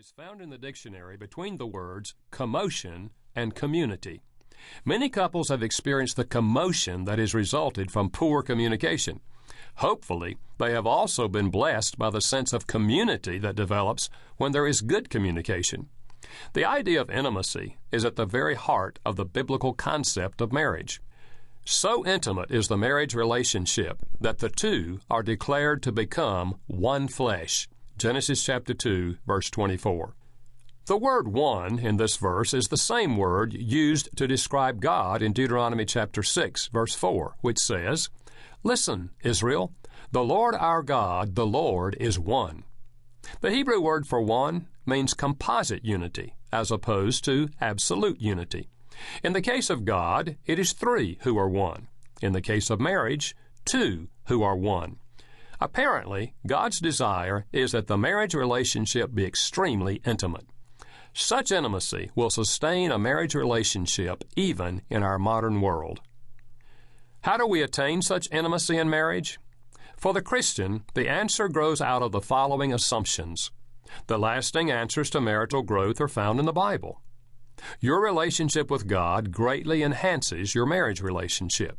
is found in the dictionary between the words commotion and community. Many couples have experienced the commotion that has resulted from poor communication. Hopefully, they have also been blessed by the sense of community that develops when there is good communication. The idea of intimacy is at the very heart of the biblical concept of marriage. So intimate is the marriage relationship that the two are declared to become one flesh. Genesis chapter 2, verse 24. The word one in this verse is the same word used to describe God in Deuteronomy chapter 6, verse 4, which says, "Listen, Israel, the Lord our God, the Lord is one." The Hebrew word for one means composite unity, as opposed to absolute unity. In the case of God, it is three who are one. In the case of marriage, two who are one. Apparently, God's desire is that the marriage relationship be extremely intimate. Such intimacy will sustain a marriage relationship even in our modern world. How do we attain such intimacy in marriage? For the Christian, the answer grows out of the following assumptions. The lasting answers to marital growth are found in the Bible. Your relationship with God greatly enhances your marriage relationship.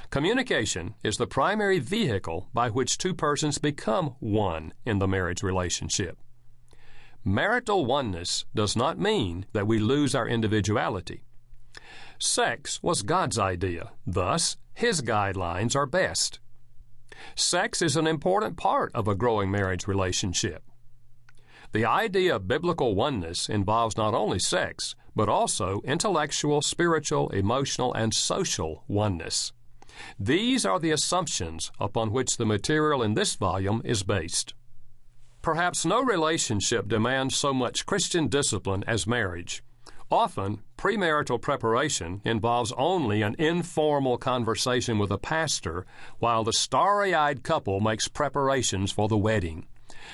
Communication is the primary vehicle by which two persons become one in the marriage relationship. Marital oneness does not mean that we lose our individuality. Sex was God's idea, thus, His guidelines are best. Sex is an important part of a growing marriage relationship. The idea of biblical oneness involves not only sex, but also intellectual, spiritual, emotional, and social oneness. These are the assumptions upon which the material in this volume is based. Perhaps no relationship demands so much Christian discipline as marriage. Often, premarital preparation involves only an informal conversation with a pastor, while the starry-eyed couple makes preparations for the wedding.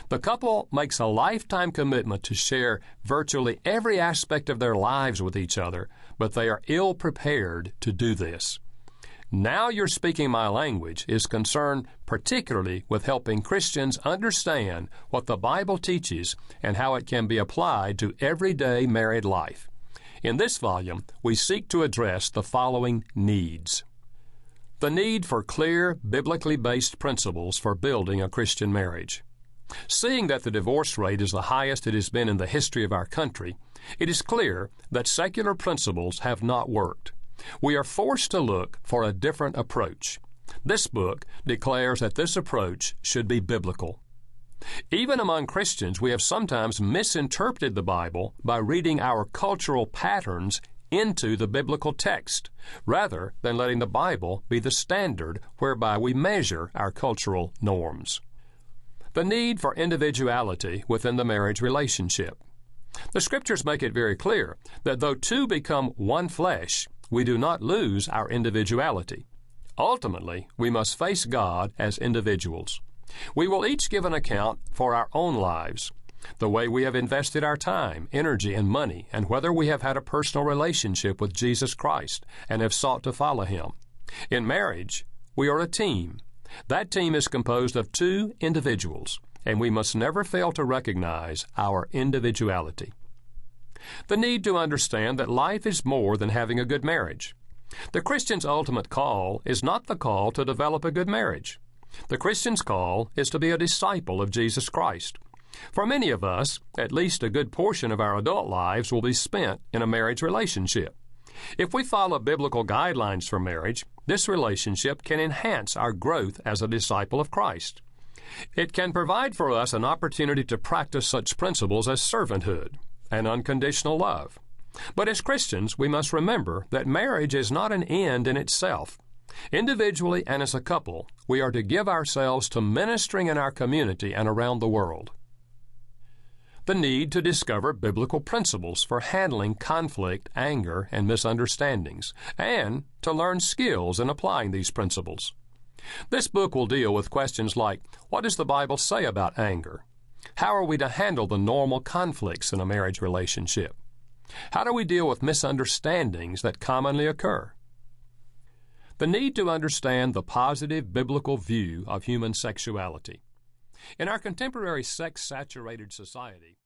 The couple makes a lifetime commitment to share virtually every aspect of their lives with each other, but they are ill-prepared to do this. Now You're Speaking My Language is concerned particularly with helping Christians understand what the Bible teaches and how it can be applied to everyday married life. In this volume, we seek to address the following needs. The need for clear, biblically based principles for building a Christian marriage. Seeing that the divorce rate is the highest it has been in the history of our country, it is clear that secular principles have not worked. We are forced to look for a different approach. This book declares that this approach should be biblical. Even among Christians, we have sometimes misinterpreted the Bible by reading our cultural patterns into the biblical text, rather than letting the Bible be the standard whereby we measure our cultural norms. The need for individuality within the marriage relationship. The Scriptures make it very clear that though two become one flesh, we do not lose our individuality. Ultimately, we must face God as individuals. We will each give an account for our own lives, the way we have invested our time, energy, and money, and whether we have had a personal relationship with Jesus Christ and have sought to follow Him. In marriage, we are a team. That team is composed of two individuals, and we must never fail to recognize our individuality. The need to understand that life is more than having a good marriage. The Christian's ultimate call is not the call to develop a good marriage. The Christian's call is to be a disciple of Jesus Christ. For many of us, at least a good portion of our adult lives will be spent in a marriage relationship. If we follow biblical guidelines for marriage, this relationship can enhance our growth as a disciple of Christ. It can provide for us an opportunity to practice such principles as servanthood and unconditional love. But as Christians, we must remember that marriage is not an end in itself. Individually and as a couple, we are to give ourselves to ministering in our community and around the world. The need to discover biblical principles for handling conflict, anger, and misunderstandings, and to learn skills in applying these principles. This book will deal with questions like, what does the Bible say about anger? How are we to handle the normal conflicts in a marriage relationship? How do we deal with misunderstandings that commonly occur? The need to understand the positive biblical view of human sexuality. In our contemporary sex-saturated society,